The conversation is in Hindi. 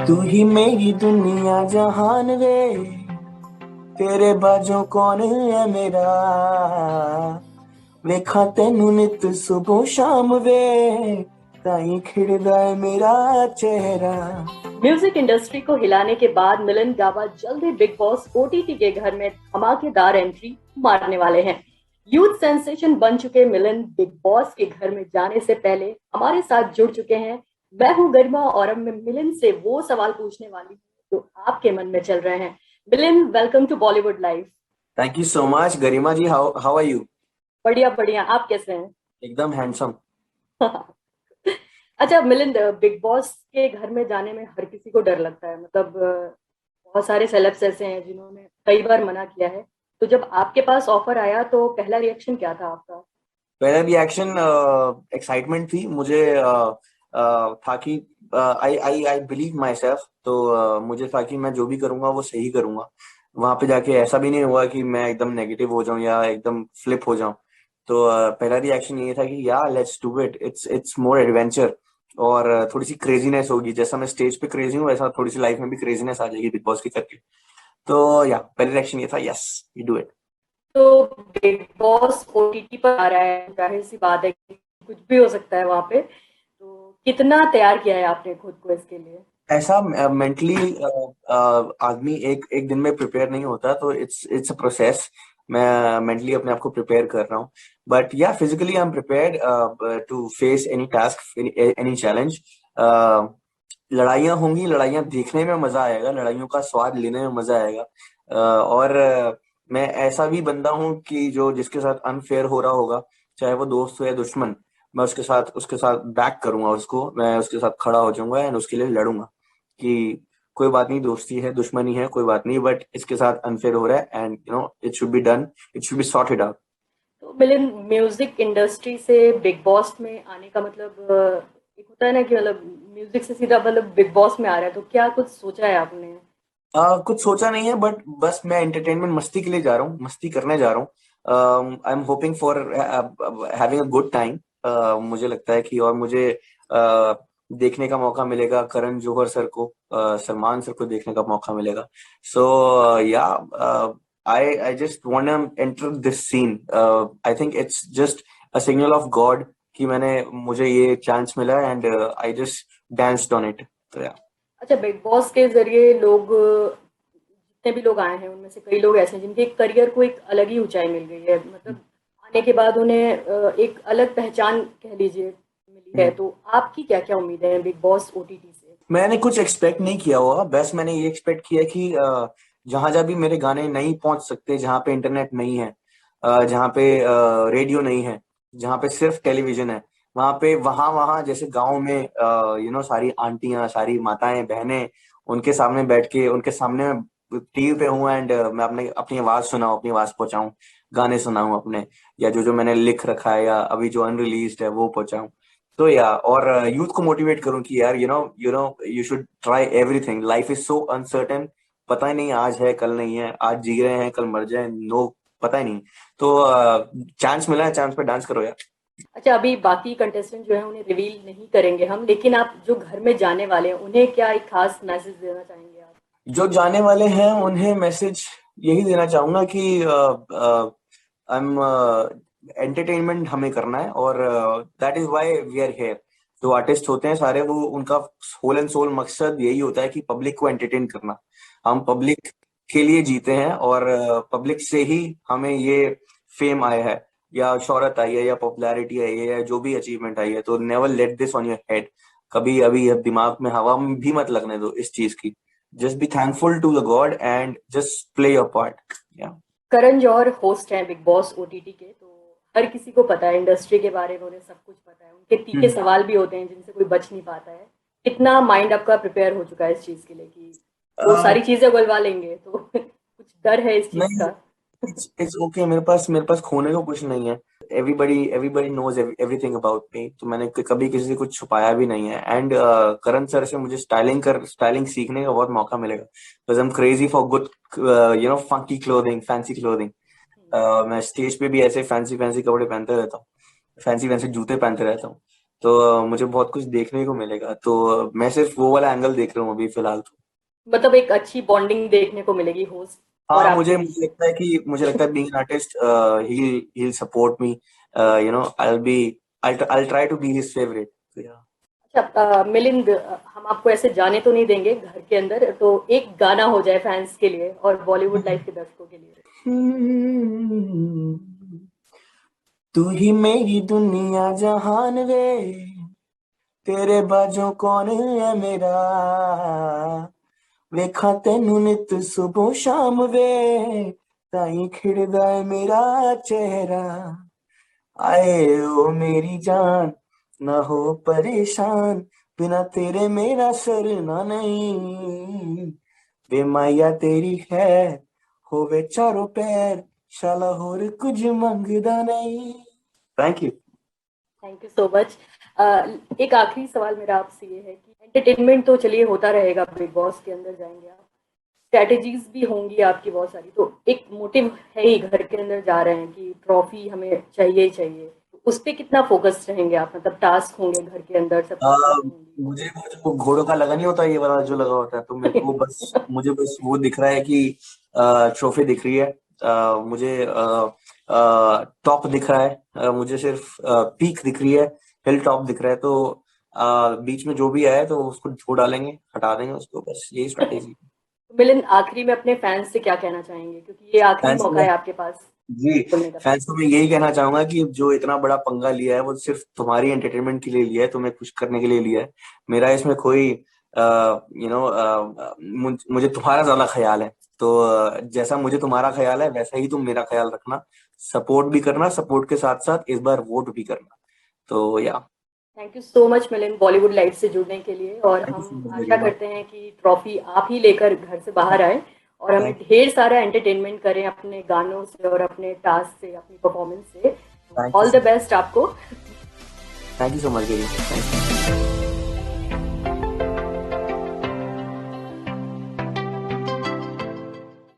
तू ही मेरी दुनिया जहान वे, तेरे बाजों कौन है मेरा। वेखा तेनू नित सुबह शाम वे, ताई खिड़दा है मेरा चेहरा। म्यूजिक इंडस्ट्री को हिलाने के बाद मिलन गावा जल्द ही बिग बॉस ओटीटी के घर में धमाकेदार एंट्री मारने वाले हैं। यूथ सेंसेशन बन चुके मिलन बिग बॉस के घर में जाने से पहले हमारे साथ जुड़ चुके हैं। मैं हूं गरिमा और अब मैं मिलन से वो सवाल पूछने वाली हूँ जो आपके मन में चल रहे हैं। Milan, welcome to Bollywood live. Thank you so much Garima ji, how are you? बढ़िया बढ़िया, आप कैसे हैं? एकदम हैंडसम। अच्छा मिलिंद, बिग बॉस के घर में जाने में हर किसी को डर लगता है। मतलब बहुत सारे सेलेब्स ऐसे हैं जिन्होंने कई बार मना किया है। तो जब आपके पास ऑफर आया तो पहला रिएक्शन क्या था आपका? पहला रिएक्शन एक्साइटमेंट थी मुझे। था कि आई आई आई बिलीव माई सेल्फ, तो मुझे था कि मैं जो भी करूंगा वो सही करूंगा। वहां पे जाके ऐसा भी नहीं हुआ कि मैं एकदम नेगेटिव हो जाऊं या एकदम फ्लिप हो जाऊं। तो पहला रिएक्शन ये था कि या let's do it, it's more adventure. और थोड़ी सी क्रेजीनेस होगी, जैसा मैं स्टेज पे क्रेजी हूँ वैसा थोड़ी सी लाइफ में भी क्रेजीनेस आ जाएगी बिग बॉस के करके। तो या पहला रिएक्शन ये था, यस वी डू इट। तो बिग बॉस ओटीटी पर आ रहा है, जाहिर सी बात है कि कुछ भी हो सकता है वहां पे। तो कितना तैयार किया है आपने खुद को इसके लिए? ऐसा मेंटली आदमी एक एक दिन में प्रिपेयर नहीं होता, तो इट्स अ प्रोसेस। मैं मेंटली अपने आप को प्रिपेयर कर रहा हूँ, but yeah physically I am prepared to face any task, any challenge. लड़ाइयाँ होंगी, लड़ाइयाँ देखने में मजा आएगा, लड़ाइयों का स्वाद लेने में मजा आएगा। और मैं ऐसा भी बंदा हूँ कि जो जिसके साथ अनफेयर हो रहा होगा, चाहे वो दोस्त हो या दुश्मन, मैं उसके साथ बैक करूंगा, उसको मैं उसके साथ खड़ा हो जाऊंगा एंड उसके लिए लड़ूंगा कि कोई बात नहीं, दोस्ती है दुश्मनी है कोई बात नहीं, बट इसके साथ अनफेयर हो रहा है and it should be done, it should be sorted out. तो मिलिंद, म्यूजिक इंडस्ट्री से बिग बॉस में आने का मतलब एक होता है ना कि मतलब म्यूजिक से सीधा मतलब बिग बॉस में आ रहा है, तो क्या कुछ सोचा है आपने? कुछ सोचा नहीं है, बट बस मैं एंटरटेनमेंट मस्ती के लिए जा रहा हूँ, मस्ती करने जा रहा हूँ। I am hoping for having a good time. मुझे लगता है कि और मुझे देखने का मौका मिलेगा करण जौहर सर को, सलमान सर को देखने का मौका मिलेगा। So yeah I just want enter this scene. I think it's just a signal of God कि मुझे ये चांस मिला and I just danced on it. तो या अच्छा, बिग बॉस के ज़रिए लोग, जितने भी लोग आए हैं उनमें से कई लोग ऐसे हैं जिनके करियर को एक अलग ही ऊंचाई मिल गई है। मतलब आने के बाद उन्हें एक अलग पहचान कह लीजिए मिली है। तो आपकी क्या क्या उम्मीदें हैं बिग बॉस ओटीटी से? मैंने कुछ एक्सपेक्ट नहीं किया होगा, बस मैंने ये एक्सपेक्ट किया कि जहां जहां भी मेरे गाने नहीं पहुंच सकते, जहां पे इंटरनेट नहीं है, जहां पे रेडियो नहीं है, जहां पे सिर्फ टेलीविजन है, वहां पे वहां वहां जैसे गांव में सारी आंटियां, सारी माताएं बहनें, उनके सामने बैठ के उनके सामने टीवी पे हूँ एंड मैं अपने अपनी आवाज सुनाऊं, अपनी आवाज पहुंचाऊं, गाने सुनाऊं अपने, या जो जो मैंने लिख रखा है या अभी जो अनरिलीज्ड है वो पहुंचाऊं। तो या और यूथ को मोटिवेट करूं कि यार you should try everything, life is so uncertain. पता ही नहीं आज है कल नहीं है, आज जी रहे हैं कल मर जाए, नो पता ही नहीं। तो चांस मिला है, चांस पे डांस करो यार। अच्छा, अभी बाकी कंटेस्टेंट जो है उन्हें रिवील नहीं करेंगे हम, लेकिन आप जो घर में जाने वाले हैं उन्हें क्या एक खास मैसेज देना चाहेंगे आप? जो जाने वाले हैं उन्हें मैसेज यही देना चाहूंगा कि आई एम एंटरटेनमेंट हमें करना है, और that is why we are here. जो आर्टिस्ट होते हैं सारे, वो उनका होल एंड सोल मकसद यही होता है कि पब्लिक को एंटरटेन करना। हम पब्लिक के लिए जीते हैं, और पब्लिक से ही हमें ये फेम आया है, या शोहरत आई है, या पॉपुलैरिटी आई है, या जो भी अचीवमेंट आई है। तो never let this on your head. कभी अभी दिमाग में हवा भी मत लगने दो इस चीज की। Just be thankful to the God and just play your part. Yeah. Karan Johar host हैं बिग बॉस ओटीटी के, तो हर किसी को पता है इंडस्ट्री के बारे में, उन्हें सब कुछ पता है। उनके तीखे हम्म। सवाल भी होते हैं जिनसे कोई बच नहीं पाता है। कितना माइंड आपका प्रिपेयर हो चुका है इस चीज के लिए कि वो Uh, सारी चीजें उगलवा लेंगे? तो कुछ डर है इस चीज नहीं, का? It's okay. मेरे पास खोने को कुछ नहीं है। Everybody knows everything about me, तो मैंने कभी किसी से कुछ छुपाया भी नहीं है। एंड करण सर से मुझे स्टाइलिंग सीखने का बहुत मौका मिलेगा, because I am crazy for good funky clothing, fancy clothing. मैं स्टेज पे भी ऐसे फैंसी फैंसी कपड़े पहनते रहता हूँ, फैंसी फैंसी जूते पहनते रहता हूँ। तो मुझे बहुत कुछ देखने को मिलेगा। तो मैं सिर्फ वो वाला एंगल देख रहा हूँ अभी फिलहाल तो। मतलब एक अच्छी बॉन्डिंग देखने को मिलेगी होस्ट और हाँ, आपके मुझे बीच। मुझे लगता है कि मुझे लगता है being an artist he will support me, you know, I try to be his favourite. अच्छा मिलिंद, हम आपको ऐसे जाने तो नहीं देंगे घर के अंदर, तो एक गाना हो जाए फैंस के लिए और बॉलीवुड लाइफ के दर्शकों के लिए। तू ही मेरी दुनिया जहान वे, तेरे बाजों कौन है मेरा, वेखा तेनू नित सुबह शाम वे, ताई खिड़दा है मेरा चेहरा, आए ओ मेरी जान, ना हो परेशान, बिना तेरे मेरा सरना नहीं, वे माया तेरी है, होवे चारों पैर, शाला होर कुछ मंगदा नहीं। Thank you. Thank you so much. एक आखिरी सवाल मेरा आपसे ये है कि एंटरटेनमेंट तो चलिए होता रहेगा, बिग बॉस के अंदर जाएंगे आप, स्ट्रैटेजीज भी होंगी आपकी बहुत सारी, तो एक मोटिव है ही, घर के अंदर जा रहे हैं कि ट्रॉफी हमें चाहिए ही चाहिए, तो उस पर कितना फोकस रहेंगे आप, मतलब टास्क होंगे घर के अंदर, सब आ, कुछ चीजें होंगी। मुझे वो जो घोड़ों का लगा नहीं होता, ये वाला जो लगा होता है, तो मेरे को बस मुझे बस वो दिख रहा है कि ट्रॉफी दिख रही है, मुझे टॉप दिख रहा है, मुझे सिर्फ पीक दिख रही है, हिल टॉप दिख रहा है, तो बीच में जो भी आया तो उसको छोड़ डालेंगे, हटा देंगे उसको, बस यही स्ट्रैटेजी। मिलिंद, आखिरी में अपने फैंस से क्या कहना चाहेंगे, क्योंकि ये आखिरी फैंस मौका में है आपके पास जी, बोलने का। फैंस को मैं यही कहना चाहूंगा कि जो इतना बड़ा पंगा लिया है वो सिर्फ तुम्हारी एंटरटेनमेंट के लिए लिया है, तुम्हें खुश करने के लिए लिया है। मेरा इसमें कोई मुझे तुम्हारा ज्यादा ख्याल है, तो जैसा मुझे तुम्हारा ख्याल है वैसा ही तुम मेरा ख्याल रखना, सपोर्ट भी करना, सपोर्ट के साथ साथ इस बार वोट भी करना। तो या thank you so much Milind, Bollywood life से जुड़ने के लिए, और थैंक यू हम सो मच आशा गरिमा। करते हैं कि ट्रॉफी आप ही लेकर घर से बाहर आए और हमें थैंक ढेर सारा एंटरटेनमेंट करें अपने गानों से और अपने टास्क से, अपनी परफॉर्मेंस से। Thank you all so the much. Best आपको। Thank you so much Garima, thank you.